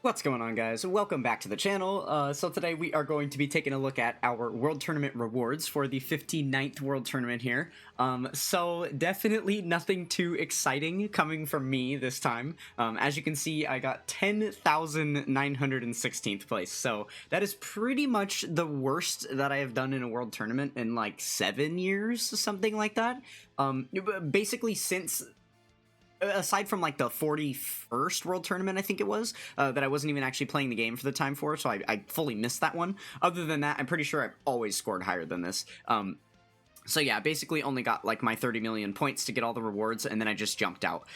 What's going on, guys? Welcome back to the channel. So today we are going to be taking a look at our World Tournament rewards for the 59th World Tournament here. So definitely nothing too exciting coming from me this time. As you can see, I got 10,916th place. So that is pretty much the worst that I have done in a World Tournament in like 7 years, something like that. Basically since... aside from like the 41st World Tournament, I think it was, that I wasn't even actually playing the game for the time for, so I fully missed that one. Other than that, I'm pretty sure I've always scored higher than this. So yeah, basically only got like my 30 million points to get all the rewards, and then I just jumped out.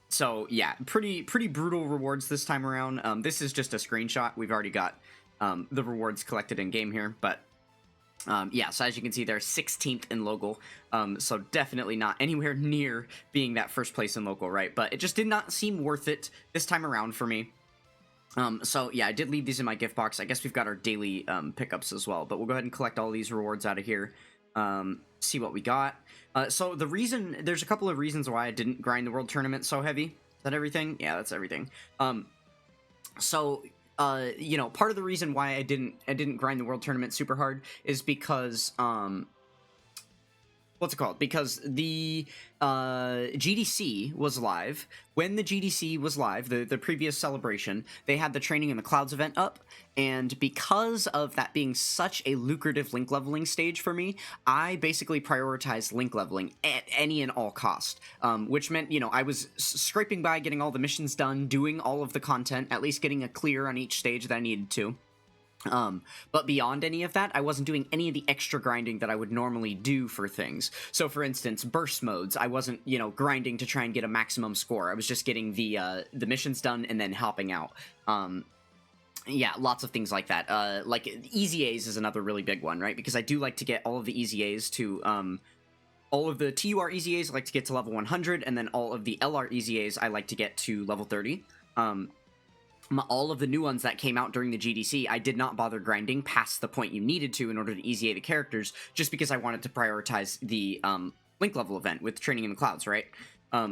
So yeah, pretty brutal rewards this time around. This is just a screenshot. We've already got the rewards collected in game here, but yeah, so as you can see, they're 16th in local, so definitely not anywhere near being that first place in local, right? But it just did not seem worth it this time around for me. So yeah, I did leave these in my gift box. I guess we've got our daily pickups as well, but we'll go ahead and collect all these rewards out of here, see what we got. So there's a couple of reasons why I didn't grind the World Tournament so heavy. Is that everything? Yeah, that's everything. You know, part of the reason why I didn't grind the World Tournament super hard is because, what's it called? Because the GDC was live. When the GDC was live, the previous celebration, they had the Training in the Clouds event up, and because of that being such a lucrative link leveling stage for me, I basically prioritized link leveling at any and all cost, which meant, you know, I was scraping by, getting all the missions done, doing all of the content, at least getting a clear on each stage that I needed to. But beyond any of that, I wasn't doing any of the extra grinding that I would normally do for things. So for instance, burst modes, I wasn't, you know, grinding to try and get a maximum score. I was just getting the missions done and then hopping out. Yeah, lots of things like that. Like easy A's is another really big one, right? Because I do like to get all of the easy A's to, all of the TUR easy A's I like to get to level 100, and then all of the LR easy A's I like to get to level 30. All of the new ones that came out during the GDC, I did not bother grinding past the point you needed to in order to easy A the characters, just because I wanted to prioritize the link level event with Training in the Clouds, right?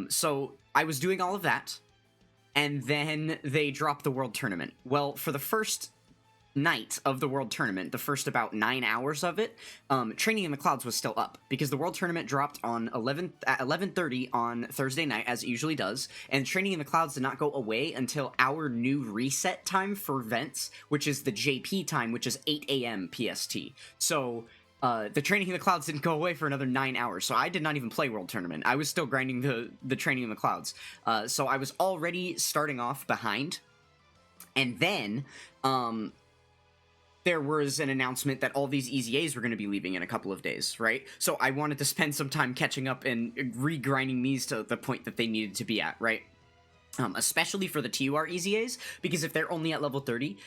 So I was doing all of that, and then they dropped the World Tournament. Well, for the first night of the World Tournament, the first about 9 hours of it, Training in the Clouds was still up, because the World Tournament dropped on at 11:30 on Thursday night, as it usually does, and Training in the Clouds did not go away until our new reset time for events, which is the JP time, which is 8 a.m. PST. So the Training in the Clouds didn't go away for another 9 hours, so I did not even play World Tournament. I was still grinding the Training in the Clouds. So I was already starting off behind, and then there was an announcement that all these easy A's were going to be leaving in a couple of days, right? So I wanted to spend some time catching up and re-grinding these to the point that they needed to be at, right? Especially for the TUR easy A's, because if they're only at level 30,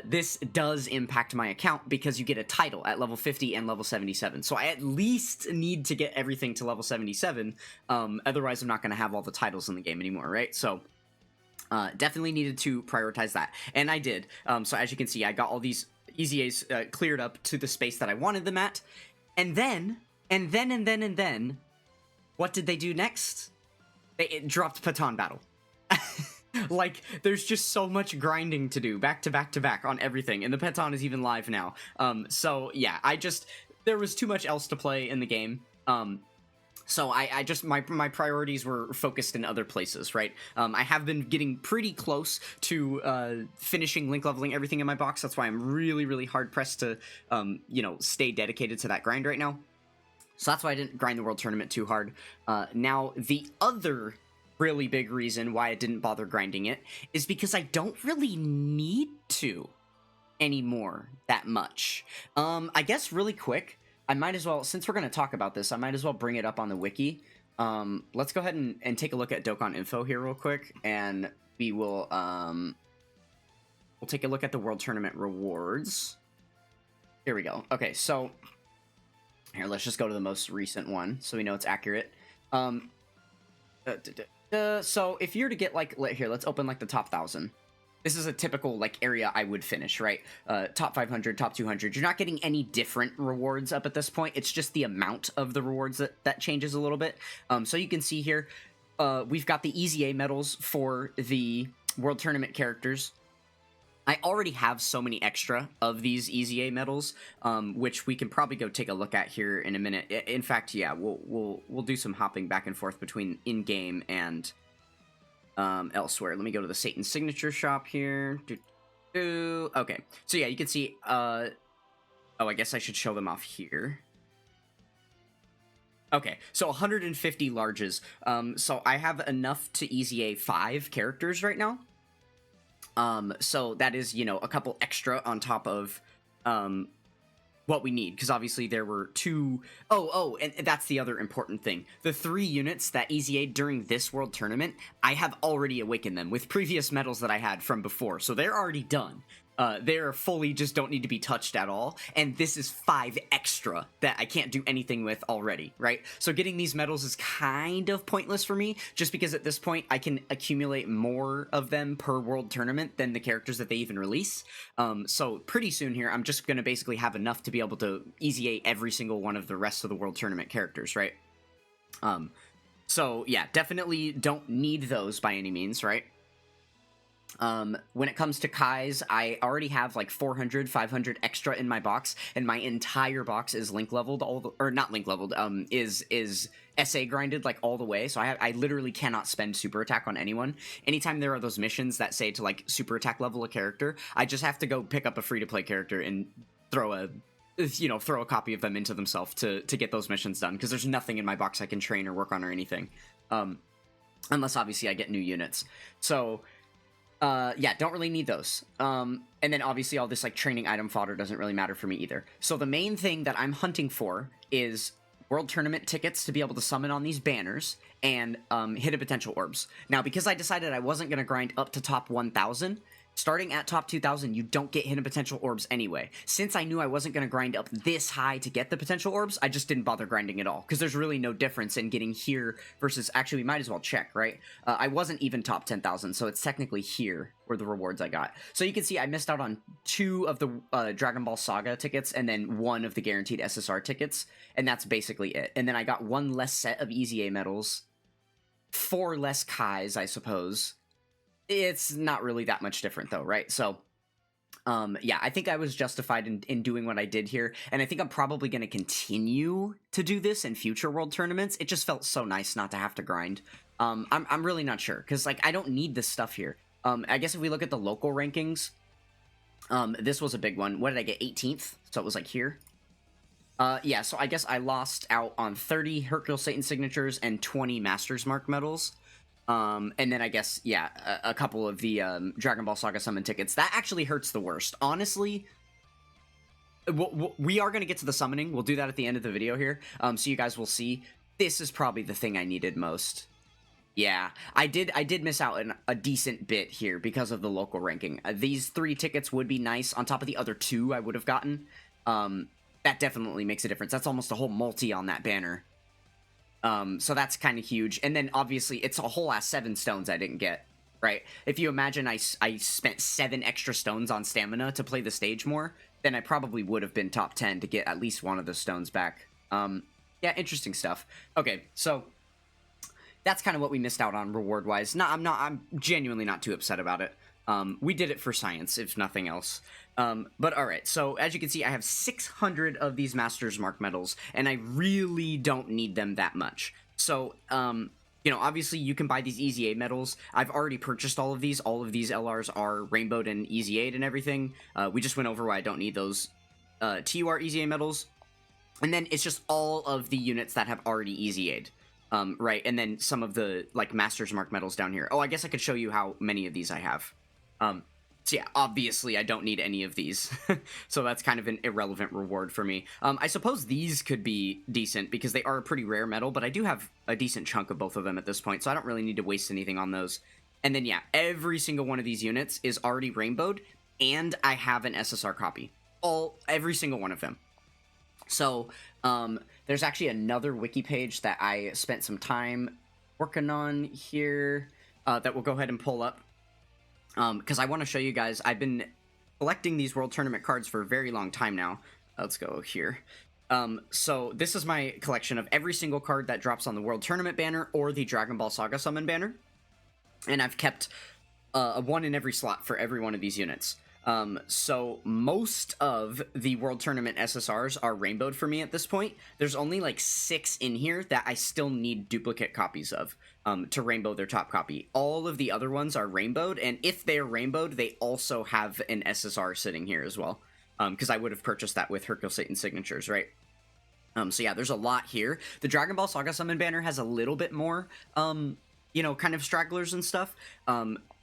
this does impact my account because you get a title at level 50 and level 77. So I at least need to get everything to level 77, otherwise I'm not going to have all the titles in the game anymore, right? So definitely needed to prioritize that, and I did. So as you can see, I got all these easy A's cleared up to the space that I wanted them at, and then, what did they do next? It dropped Patan Battle. Like, there's just so much grinding to do, back to back to back on everything, and the Patan is even live now. So yeah, there was too much else to play in the game. So I just, my priorities were focused in other places, right? I have been getting pretty close to finishing link leveling everything in my box. That's why I'm really hard pressed to, you know, stay dedicated to that grind right now. So that's why I didn't grind the World Tournament too hard. Now, the other really big reason why I didn't bother grinding it is because I don't really need to anymore that much. I guess really quick, I might as well, since we're going to talk about this, I might as well bring it up on the wiki. Let's go ahead and take a look at Dokkan info here real quick, and we will, we'll take a look at the World Tournament rewards. Here we go. Okay, so, here, let's just go to the most recent one, so we know it's accurate. So, if you're to get, like, here, let's open, like, the top 1,000. This is a typical, like, area I would finish, right? Top 500, top 200. You're not getting any different rewards up at this point. It's just the amount of the rewards that changes a little bit. So you can see here, we've got the Easy A medals for the World Tournament characters. I already have so many extra of these EZA medals, which we can probably go take a look at here in a minute. In fact, yeah, we'll do some hopping back and forth between in-game and elsewhere. Let me go to the Satan signature shop here. Okay, so yeah, you can see. Oh, I guess I should show them off here. Okay, so 150 larges. So I have enough to EZA 5 characters right now. So that is, you know, a couple extra on top of what we need, because obviously there were two. And that's the other important thing. The 3 units that EZA'd during this World Tournament, I have already awakened them with previous medals that I had from before, so they're already done. They're fully just don't need to be touched at all, and this is 5 extra that I can't do anything with already, right? So getting these medals is kind of pointless for me, just because at this point I can accumulate more of them per World Tournament than the characters that they even release. So pretty soon here, I'm just going to basically have enough to be able to EZA every single one of the rest of the World Tournament characters, right? So yeah, definitely don't need those by any means, right? When it comes to Kai's, I already have like 400, 500 extra in my box, and my entire box is link leveled, or not link leveled, is SA grinded like all the way, so I literally cannot spend super attack on anyone. Anytime there are those missions that say to like super attack level a character, I just have to go pick up a free-to-play character and throw a copy of them into themselves to get those missions done, because there's nothing in my box I can train or work on or anything. Unless obviously I get new units. So yeah, don't really need those. And then obviously all this like training item fodder doesn't really matter for me either. So the main thing that I'm hunting for is World Tournament tickets to be able to summon on these banners and hidden potential orbs. Now, because I decided I wasn't going to grind up to top 1,000, starting at top 2,000, you don't get hidden potential orbs anyway. Since I knew I wasn't going to grind up this high to get the potential orbs, I just didn't bother grinding at all, because there's really no difference in getting here versus... Actually, we might as well check, right? I wasn't even top 10,000, so it's technically here where the rewards I got. So you can see I missed out on 2 of the Dragon Ball Saga tickets, and then 1 of the guaranteed SSR tickets, and that's basically it. And then I got 1 less set of EZA medals, 4 less Kai's, I suppose. It's not really that much different though, right? So, yeah, I think I was justified in doing what I did here, and I think I'm probably going to continue to do this in future World Tournaments. It just felt so nice not to have to grind. I'm really not sure, because, like, I don't need this stuff here. I guess if we look at the local rankings, this was a big one. What did I get? 18th? So it was, like, here. Yeah, so I guess I lost out on 30 Hercule Satan signatures and 20 Master's Mark medals. And then I guess, yeah, a couple of the Dragon Ball Saga summon tickets. That actually hurts the worst. Honestly, we are going to get to the summoning. We'll do that at the end of the video here, so you guys will see. This is probably the thing I needed most. Yeah, I did miss out on a decent bit here because of the local ranking. These 3 tickets would be nice on top of the other 2 I would have gotten. That definitely makes a difference. That's almost a whole multi on that banner. So that's kind of huge. And then obviously it's a whole ass 7 stones I didn't get, right? If you imagine I spent 7 extra stones on stamina to play the stage more, then I probably would have been top 10 to get at least 1 of the stones back. Yeah, interesting stuff. Okay, so that's kind of what we missed out on reward-wise. I'm genuinely not too upset about it. We did it for science, if nothing else. But alright, so as you can see, I have 600 of these Master's Mark medals, and I really don't need them that much. So, you know, obviously you can buy these EZA medals. I've already purchased all of these. All of these LRs are rainbowed and EZA'd and everything. We just went over why I don't need those TUR EZA medals. And then it's just all of the units that have already EZA'd. Right, and then some of the, like, Master's Mark medals down here. Oh, I guess I could show you how many of these I have. So yeah, obviously I don't need any of these, so that's kind of an irrelevant reward for me. I suppose these could be decent because they are a pretty rare medal, but I do have a decent chunk of both of them at this point, so I don't really need to waste anything on those. And then yeah, every single one of these units is already rainbowed, and I have an SSR copy. Every single one of them. So, there's actually another wiki page that I spent some time working on here, that we'll go ahead and pull up. Because I want to show you guys, I've been collecting these World Tournament cards for a very long time now. Let's go here. So this is my collection of every single card that drops on the World Tournament banner or the Dragon Ball Saga Summon banner. And I've kept one in every slot for every one of these units. So most of the World Tournament SSRs are rainbowed for me at this point. There's only like 6 in here that I still need duplicate copies of to rainbow their top copy. All of the other ones are rainbowed, and if they're rainbowed, they also have an SSR sitting here as well, because I would have purchased that with Hercule Satan signatures, right? So yeah, there's a lot here. The Dragon Ball Saga Summon banner has a little bit more, you know, kind of stragglers and stuff.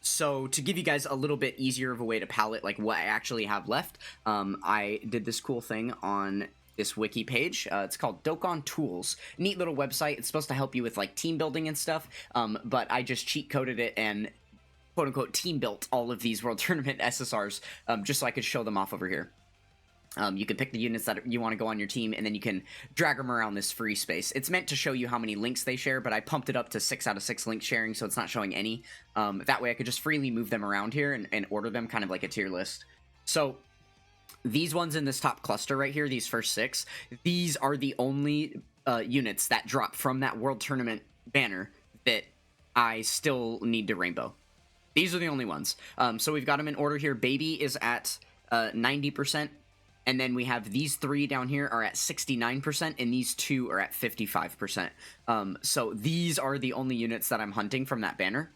So to give you guys a little bit easier of a way to palette like what I actually have left, I did this cool thing on this wiki page. It's called Dokkan Tools. Neat little website. It's supposed to help you with like team building and stuff. But I just cheat coded it and quote unquote team built all of these World Tournament SSRs just so I could show them off over here. You can pick the units that you want to go on your team, and then you can drag them around this free space. It's meant to show you how many links they share, but I pumped it up to 6 out of 6 link sharing, so it's not showing any. That way I could just freely move them around here and order them kind of like a tier list. So these ones in this top cluster right here, these first 6, these are the only units that drop from that World Tournament banner that I still need to rainbow. These are the only ones. So we've got them in order here. Baby is at 90%. And then we have these 3 down here are at 69%, and these 2 are at 55%. So these are the only units that I'm hunting from that banner.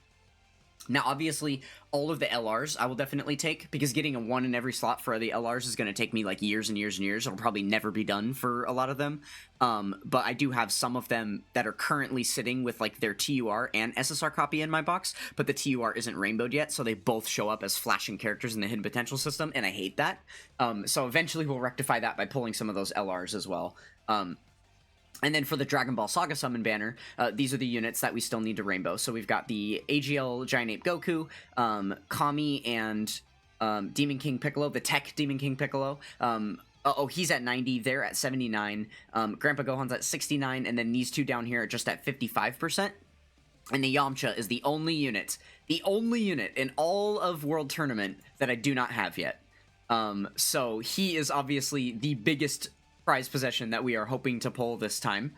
Now, obviously, all of the LRs I will definitely take, because getting a 1 in every slot for the LRs is going to take me like years and years and years. It'll probably never be done for a lot of them. But I do have some of them that are currently sitting with like their TUR and SSR copy in my box, but the TUR isn't rainbowed yet, so they both show up as flashing characters in the hidden potential system, and I hate that. So eventually we'll rectify that by pulling some of those LRs as well. And then for the Dragon Ball Saga Summon banner, these are the units that we still need to rainbow. So we've got the AGL Giant Ape Goku, Kami, and Demon King Piccolo, the Tech Demon King Piccolo. He's at 90, they're at 79, Grandpa Gohan's at 69, and then these 2 down here are just at 55%. And the Yamcha is the only unit in all of World Tournament that I do not have yet. So he is obviously the biggest prize possession that we are hoping to pull this time.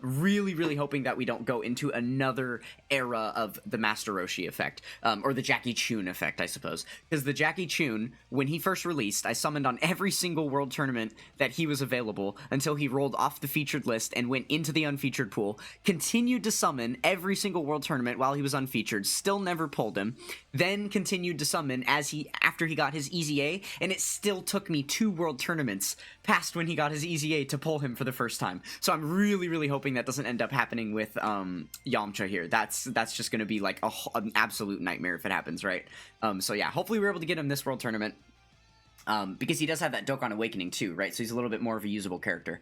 Really hoping that we don't go into another era of the Master Roshi effect, or the Jackie Chun effect, I suppose. Because the Jackie Chun, when he first released, I summoned on every single World Tournament that he was available until he rolled off the featured list and went into the unfeatured pool, continued to summon every single World Tournament while he was unfeatured, still never pulled him, then continued to summon after he got his Easy A, and it still took me 2 World Tournaments past when he got his Easy A to pull him for the first time. So I'm really hoping that doesn't end up happening with Yamcha here. That's just going to be like an absolute nightmare if it happens, right? So yeah, hopefully we're able to get him this World Tournament, because he does have that Dokkan Awakening too, right? So he's a little bit more of a usable character.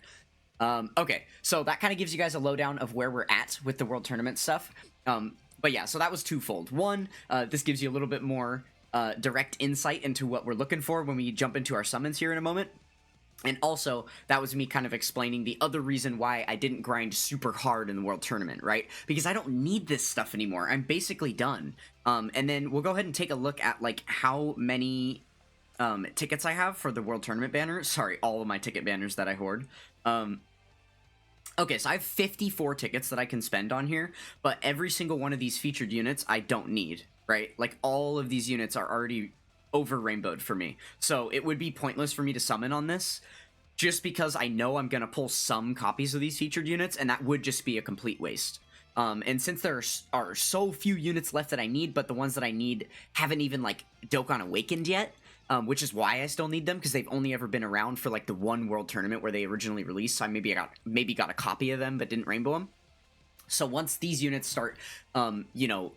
Okay, so that kind of gives you guys a lowdown of where we're at with the World Tournament stuff. But yeah, so that was twofold. One, this gives you a little bit more direct insight into what we're looking for when we jump into our summons here in a moment. And also, that was me kind of explaining the other reason why I didn't grind super hard in the World Tournament, right? Because I don't need this stuff anymore. I'm basically done. And then we'll go ahead and take a look at, like, how many tickets I have for the World Tournament banner. Sorry, all of my ticket banners that I hoard. Okay, so I have 54 tickets that I can spend on here, but every single one of these featured units I don't need, right? Like, all of these units are already over rainbowed for me, so it would be pointless for me to summon on this, just because I know I'm gonna pull some copies of these featured units, and that would just be a complete waste. And since there are so few units left that I need, but the ones that I need haven't even, like, Dokkan Awakened yet, which is why I still need them, because they've only ever been around for, like, the one World Tournament where they originally released, so I maybe got a copy of them, but didn't rainbow them. So once these units start, you know,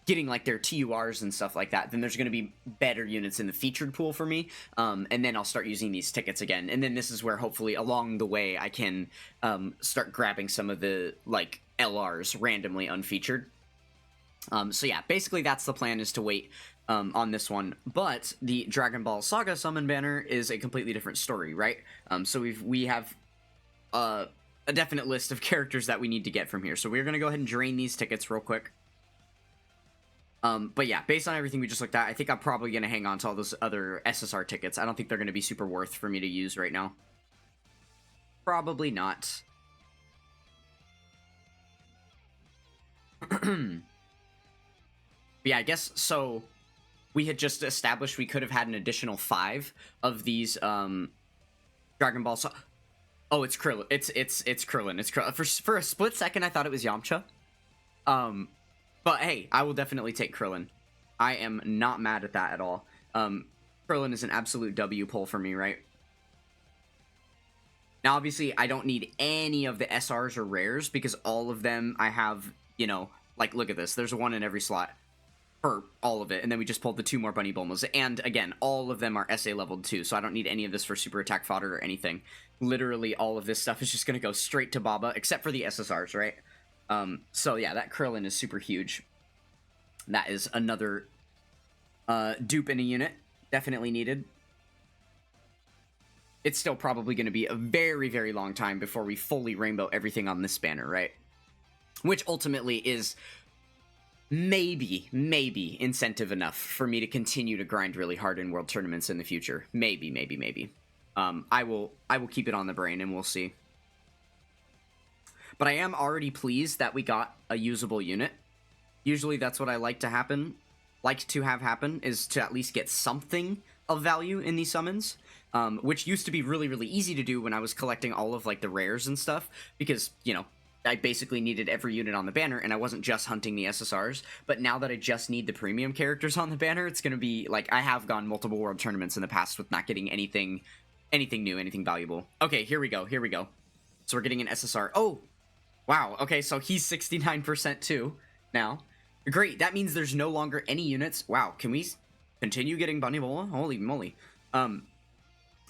getting like their TURs and stuff like that, then there's going to be better units in the featured pool for me, and then I'll start using these tickets again, and then this is where hopefully along the way I can start grabbing some of the like LRs randomly unfeatured. So yeah, basically that's the plan, is to wait on this one. But the Dragon Ball Saga Summon banner is a completely different story, right? So we have a definite list of characters that we need to get from here, so we're going to go ahead and drain these tickets real quick. But yeah, based on everything we just looked at, I think I'm probably going to hang on to all those other SSR tickets. I don't think they're going to be super worth for me to use right now. Probably not. Yeah, I guess, so we had just established we could have had an additional 5 of these Dragon Ball. Oh, it's Krillin. It's Krillin. It's Krillin. For a split second, I thought it was Yamcha. But hey, I will definitely take Krillin. I am not mad at that at all. Krillin is an absolute W pull for me, right? Now, obviously, I don't need any of the SRs or rares because all of them I have, you know, like, look at this. There's one in every slot for all of it. And then we just pulled the 2 more Bunny Bulmas. And again, all of them are SA leveled too, so I don't need any of this for super attack fodder or anything. Literally, all of this stuff is just going to go straight to Baba, except for the SSRs, right? So yeah, that Krillin is super huge. That is another dupe in a unit. Definitely needed. It's still probably going to be a very, very long time before we fully rainbow everything on this banner, right? Which ultimately is maybe incentive enough for me to continue to grind really hard in world tournaments in the future. Maybe. I will keep it on the brain and we'll see. But I am already pleased that we got a usable unit. Usually that's what I like to have happen, is to at least get something of value in these summons. Which used to be really, really easy to do when I was collecting all of, like, the rares and stuff, because, you know, I basically needed every unit on the banner, and I wasn't just hunting the SSRs, but now that I just need the premium characters on the banner, it's gonna be, like, I have gone multiple world tournaments in the past with not getting anything new, anything valuable. Okay, here we go. So we're getting an SSR. Oh! Wow, okay, so he's 69% too, now. Great, that means there's no longer any units. Wow, can we continue getting Bunny Bola? Holy moly.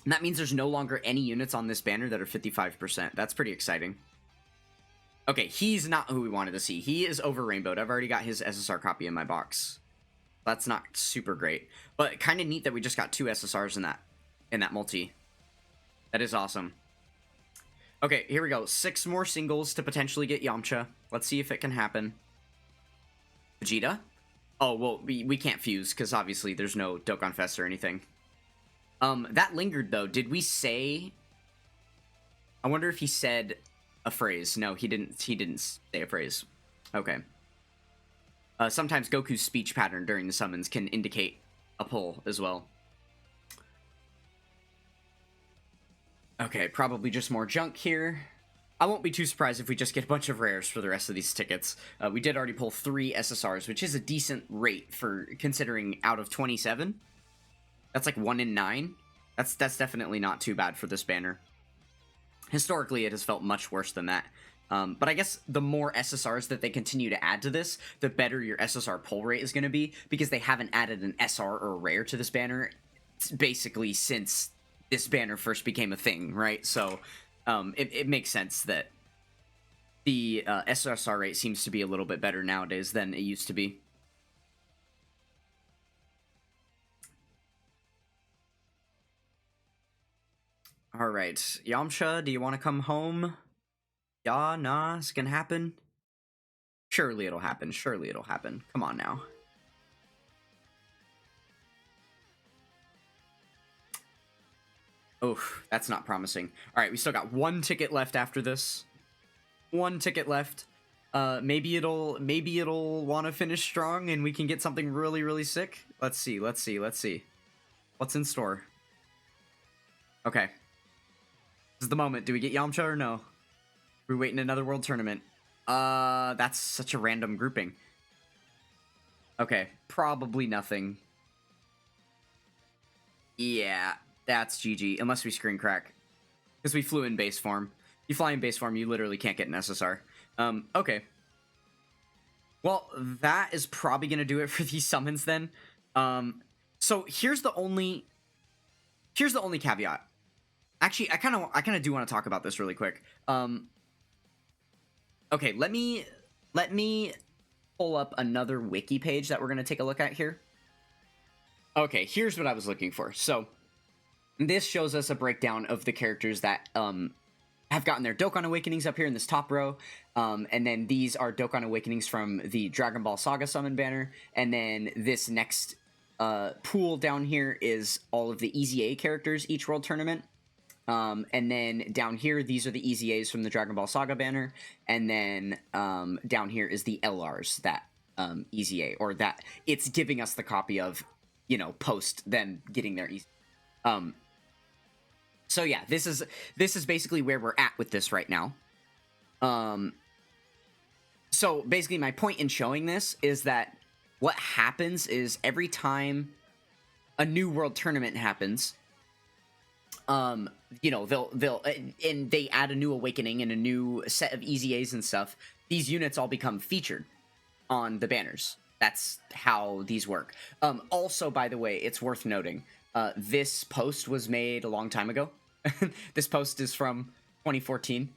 That means there's no longer any units on this banner that are 55%. That's pretty exciting. Okay, he's not who we wanted to see. He is over rainbowed. I've already got his SSR copy in my box. That's not super great. But kind of neat that we just got 2 SSRs in that multi. That is awesome. Okay, here we go. 6 more singles to potentially get Yamcha. Let's see if it can happen. Vegeta? Oh, well, we can't fuse, because obviously there's no Dokkan Fest or anything. That lingered, though. Did we say... I wonder if he said a phrase. No, he didn't say a phrase. Okay. Sometimes Goku's speech pattern during the summons can indicate a pull as well. Okay, probably just more junk here. I won't be too surprised if we just get a bunch of rares for the rest of these tickets. We did already pull 3 SSRs, which is a decent rate for considering out of 27. That's like 1 in 9. That's definitely not too bad for this banner. Historically, it has felt much worse than that. But I guess the more SSRs that they continue to add to this, the better your SSR pull rate is going to be, because they haven't added an SR or a rare to this banner basically since this banner first became a thing, right? So it makes sense that the SSR rate seems to be a little bit better nowadays than it used to be. All right, Yamcha, do you want to come home? Yeah, nah, it's gonna happen. Surely it'll happen. Surely it'll happen. Come on now. Oof, that's not promising. All right, we still got 1 ticket left after this. 1 ticket left. Maybe it'll want to finish strong and we can get something really, really sick. Let's see. What's in store? Okay. This is the moment. Do we get Yamcha or no? We're waiting another world tournament. That's such a random grouping. Okay, probably nothing. Yeah, that's GG, unless we screen crack. Because we flew in base form. You fly in base form, you literally can't get an SSR. Okay. Well, that is probably going to do it for these summons then. So here's the only caveat. Actually, I kind of do want to talk about this really quick. Okay, let me pull up another wiki page that we're going to take a look at here. Okay, here's what I was looking for. So, this shows us a breakdown of the characters that have gotten their Dokkan Awakenings up here in this top row. And then these are Dokkan Awakenings from the Dragon Ball Saga Summon banner. And then this next pool down here is all of the EZA characters each world tournament. And then down here, these are the EZAs from the Dragon Ball Saga banner. And then down here is the LRs that EZA, or that it's giving us the copy of you know, post them getting their easy. So yeah, this is basically where we're at with this right now. So basically my point in showing this is that what happens is every time a new world tournament happens, you know, they'll and they add a new awakening and a new set of EZAs and stuff, these units all become featured on the banners. That's how these work. Also, by the way, it's worth noting, this post was made a long time ago. This post is from 2014.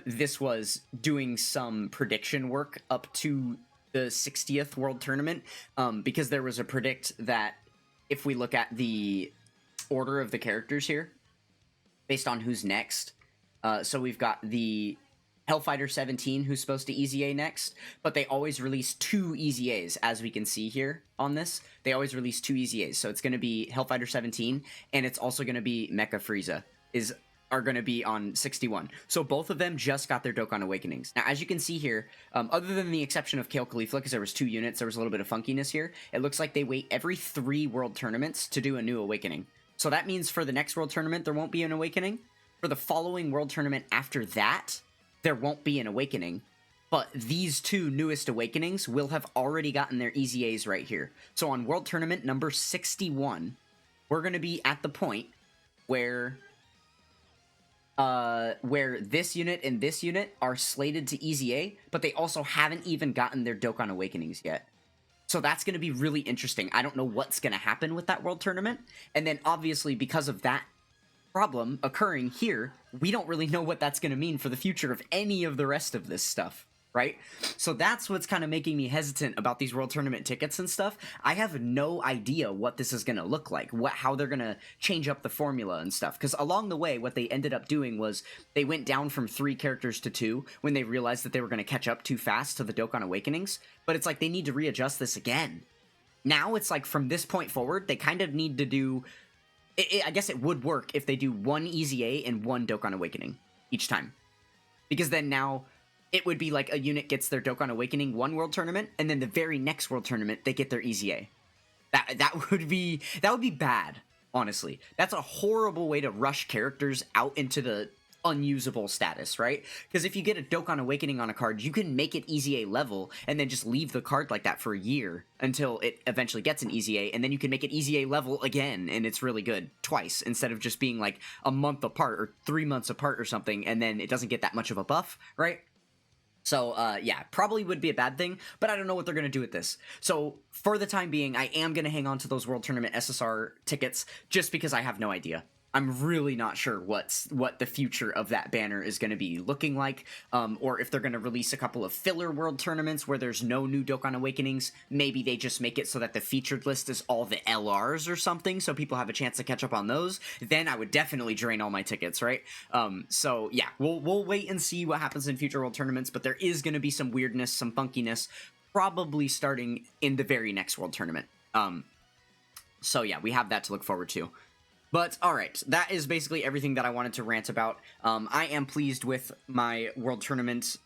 This was doing some prediction work up to the 60th World Tournament, because there was a predict that if we look at the order of the characters here, based on who's next, so we've got the Hellfighter 17, who's supposed to EZA next, but they always release 2 EZAs, as we can see here on this. They always release 2 EZAs, so it's going to be Hellfighter 17, and it's also going to be Mecha Frieza, are going to be on 61. So both of them just got their Dokkan Awakenings. Now, as you can see here, other than the exception of Kale Caulifla, because there was 2 units, there was a little bit of funkiness here, it looks like they wait every 3 World Tournaments to do a new Awakening. So that means for the next World Tournament, there won't be an Awakening. For the following World Tournament after that, there won't be an Awakening. But these 2 newest Awakenings will have already gotten their EZAs right here. So on World Tournament number 61, we're going to be at the point where this unit and this unit are slated to EZA, but they also haven't even gotten their Dokkan Awakenings yet. So that's going to be really interesting. I don't know what's going to happen with that World Tournament. And then obviously because of that problem occurring here, we don't really know what that's going to mean for the future of any of the rest of this stuff, right? So that's what's kind of making me hesitant about these World Tournament tickets and stuff. I have no idea what this is going to look like, how they're going to change up the formula and stuff. Because along the way, what they ended up doing was they went down from 3 characters to 2 when they realized that they were going to catch up too fast to the Dokkan Awakenings. But it's like they need to readjust this again. Now it's like from this point forward, they kind of need to do... I guess it would work if they do 1 EZA and 1 Dokkan Awakening each time. Because then now it would be like a unit gets their Dokkan Awakening 1 World Tournament, and then the very next World Tournament, they get their EZA. That would be bad, honestly. That's a horrible way to rush characters out into the unusable status, right? Because if you get a Dokkan Awakening on a card, you can make it EZA level and then just leave the card like that for a year until it eventually gets an EZA, and then you can make it EZA level again, and it's really good twice, instead of just being like a month apart or 3 months apart or something, and then it doesn't get that much of a buff, right? So, yeah, probably would be a bad thing, but I don't know what they're going to do with this. So, for the time being, I am going to hang on to those World Tournament SSR tickets, just because I have no idea. I'm really not sure what the future of that banner is going to be looking like, or if they're going to release a couple of filler World Tournaments where there's no new Dokkan Awakenings. Maybe they just make it so that the featured list is all the LRs or something, so people have a chance to catch up on those. Then I would definitely drain all my tickets, right? So yeah, we'll wait and see what happens in future World Tournaments, but there is going to be some weirdness, some funkiness, probably starting in the very next World Tournament. So yeah, we have that to look forward to. But, alright, that is basically everything that I wanted to rant about. I am pleased with my World Tournament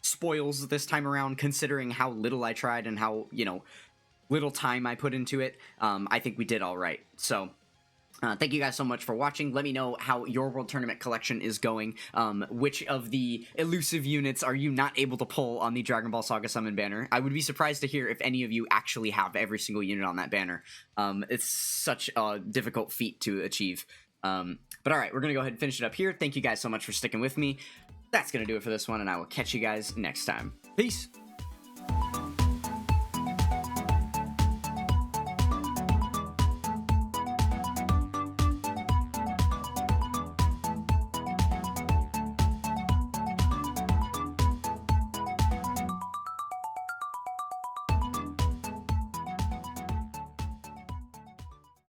spoils this time around, considering how little I tried and how, you know, little time I put into it. I think we did alright. So, thank you guys so much for watching. Let me know how your World Tournament collection is going. Which of the elusive units are you not able to pull on the Dragon Ball Saga Summon banner? I would be surprised to hear if any of you actually have every single unit on that banner. It's such a difficult feat to achieve. But alright, we're going to go ahead and finish it up here. Thank you guys so much for sticking with me. That's going to do it for this one, and I will catch you guys next time. Peace!